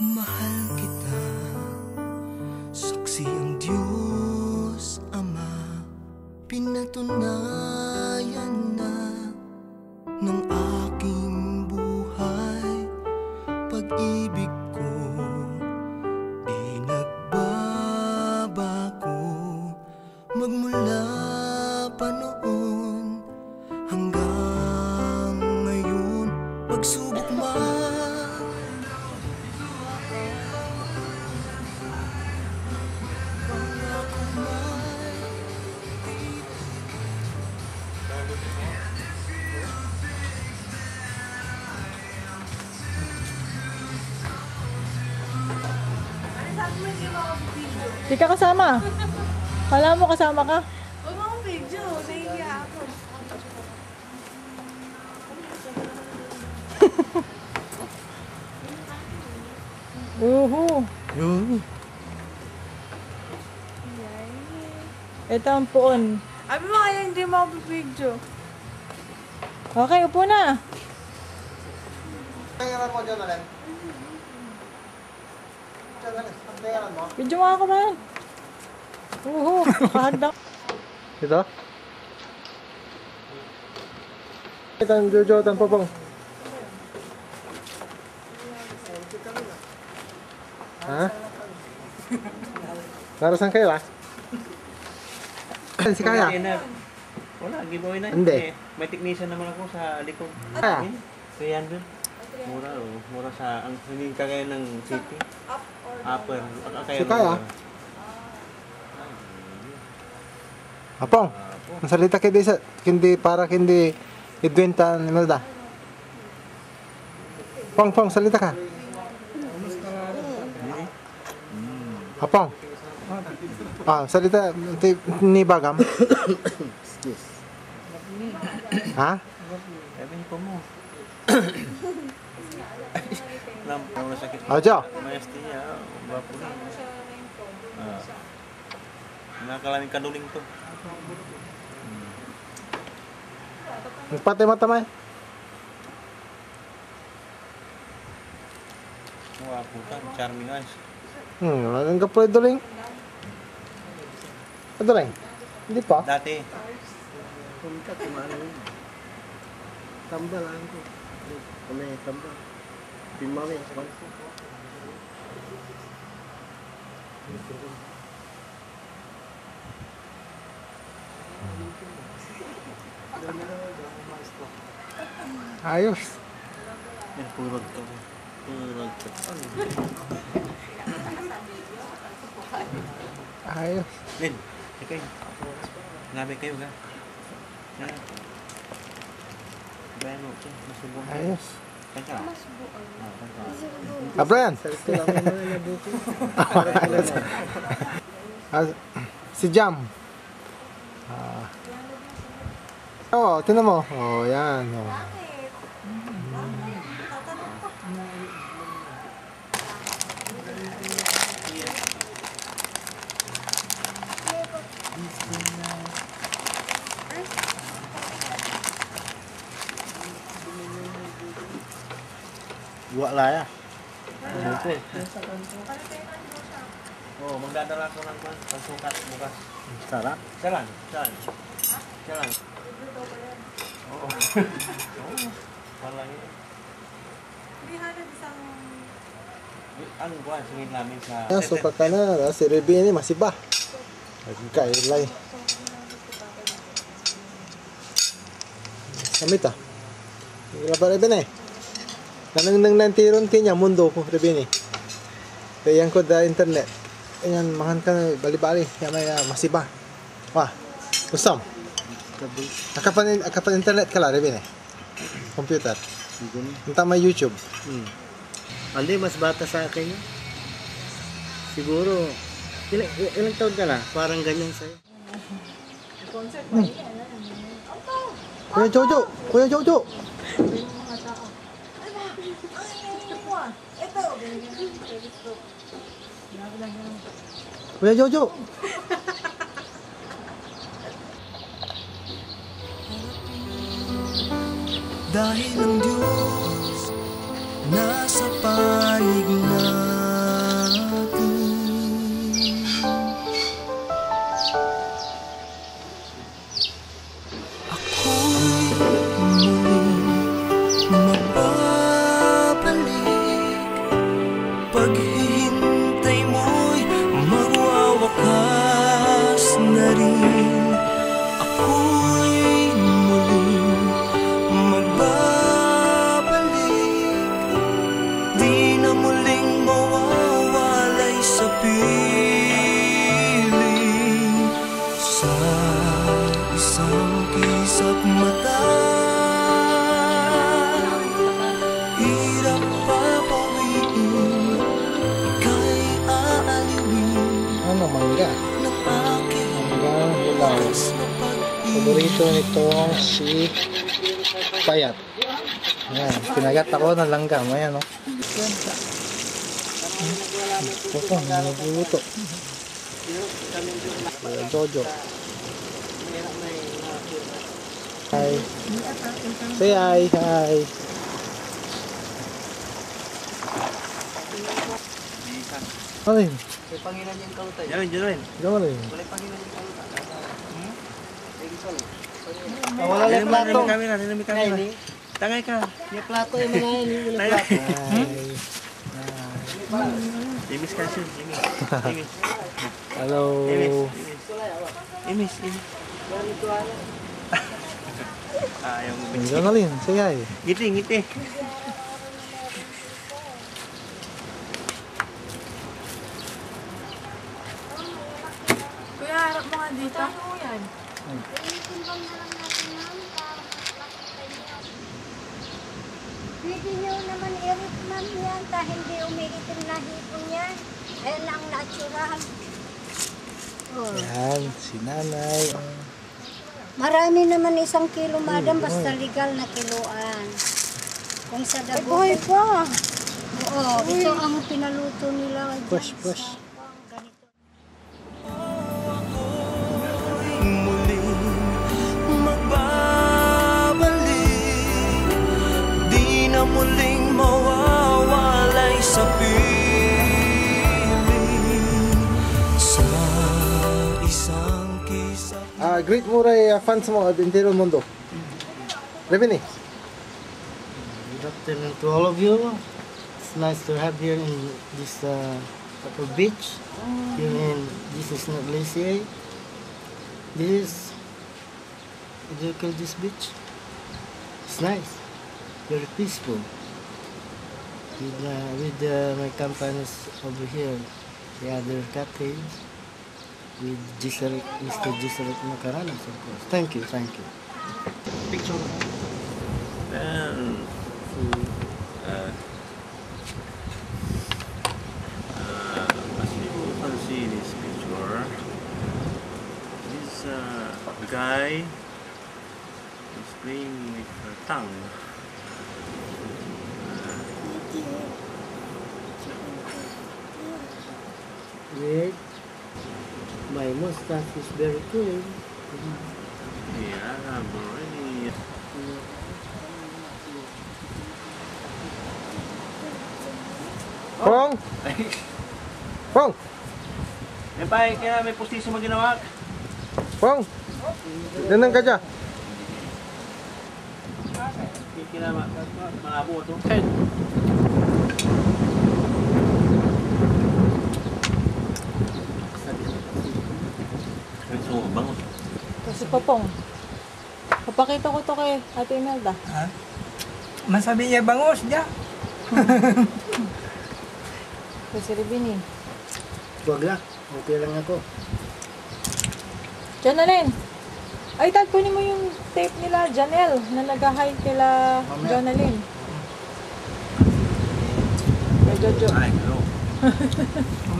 Mahal kita, saksi ang Diyos Ama, pinatunayan na ng aking buhay. Pag-ibig ko di nagbabago, magmula pa noon hanggang ngayon. Pagsubok man, pangako man, Di ka kasama. Kala mo kasama ka? Huwag mo akong video. Nahihiya ako. Uhu. Ito ang puon. Abi mo kaya hindi mo ako video. Okay, upo na. Tingnan mo dyan, Alen. Tingnan mo. Video nga ako ba? Uhu. Kahagdak. Ito? Ito ang Jojo, ito ang Popong. Ha? Narasan kayo, ah? Si Kaya? Wala, giveaway na. Hindi. May technician naman ako sa likod. Kaya? 300. Mura, oh. Mura sa, ang hindi kagaya ng city. Upper. Si Kaya? Apong, masalita kayo di sa, hindi, para hindi idwenta ni Melda. Pong, salita ka. Apong. Salita ni Bagam. Ha? Sabihin ko mo. Wala sakit. Jo. Maestia, bapo na. Nakakalaming kanuling to. Nagpatay mata may. Wala puta, charming eyes. Ang kapoy duling. Duling? Hindi pa. Dati. Punta kumano yun. Tambalan ko. Kami tambal. Pimami. Ayos. Yan, purag to. Purag to. Ayos. Lin, ikaw. Ngabi kayo ga. Bayan mo ito. Masubong. Ayos. Kanka. Brian. Salito lang mo na nabuti. Si Jam. Tinan mo. Yan. Buwa laya. Oo, magdadala ko ng pagsukat bukas. Sarap. Siya lang. Oo. Wala yun. Hindi hanap isang... Ano ba? Singin namin sa... Suka ka na. Si Rebe ini masih ba? Kailay. Samit ah. Wala pa Rebe na eh. Nanang nantiron kanya mundo ko Rebe ni. Kaya ko da internet. Ayan, makan ka na bali-bali. Yan may masih ba? Wah. Usam. Akapan internet ka la Rebe ni. Computer. Entah may YouTube. Hindi, mas bata sa akin yun. Siguro, ilang taon ka na? Parang ganyan sa'yo. Kuya Jojo! Kuya Jojo! Kuya Jojo! Dahil ang Diyos nasa panig na paghihintay mo'y magwawakas na rin. Ako'y muling magbabalik, di na muling mawawalay sa piling. Sa isang kisap mata, hirap papawiin, ika'y aaliwin Ano, mangga? ng aking Mangga, hilaw. wakas na pag-ibig. Paborito nitong si Payat. Ayan, pinagat ako ng langgam. Ayan, no? Ito, nagluluto. Jojo. Hi. Say hi, hi. Ano yun? Yan, Jerwin. Ano yun? Wala lang plato. Nilami kamera. Tangay ka. Yung plato yung mga yun. Yung plato. Hi. Imis kasi. Imis. Hello. Imis. Ayaw mo. Jonalyn, say hi. Ngiti. Kuya, harap mo nga dito. Pwede nyo naman i-rip ma'am yan dahil hindi umiitim na hipon yan. Ayan na ang natural. Yan, si nanay. Marami naman 1 kilo madam basta legal na kiloan. Kung sa dago. Buhay pa. Oo, ito ang pinaluto nila. Push. Ganito. Muling magbabalik, di na muling mawawalay sa piling. Sa isang kisap Great Muray fans mo at Intero Mundo. Reveni. Good afternoon to all of you. It's nice to have here in this upper beach. Here in this is not Glacier. This what do you call this beach? It's nice, very peaceful. With my companies over here, the other cottage with Mr. Giseric Macaranas, of course. Thank you. Picture. And as you can see this picture, this guy is playing with her tongue. With my mustache is very clean. Yeah, I'm already. Pong! Pong! Yan pa, kaya may pustiso mo ginawa. Pong! Danang ka dyan. Kaya malabo ito. Ito, bango. Kasi Popong. Papakita ko to kay Ate Imelda. Masabi niya bangos niya. Kasi Ribini. Huwag lang. Okay lang ako. Janalyn! Ay, kunin mo yung tape nila, Janelle, na nag-hi kila Janalyn. Kay Jojo. Ay, hello.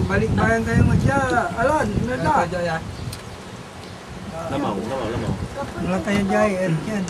Balik bayan kayo mo siya. Alon, nada. Lamaw. Wala tayo dyan, Eric yan.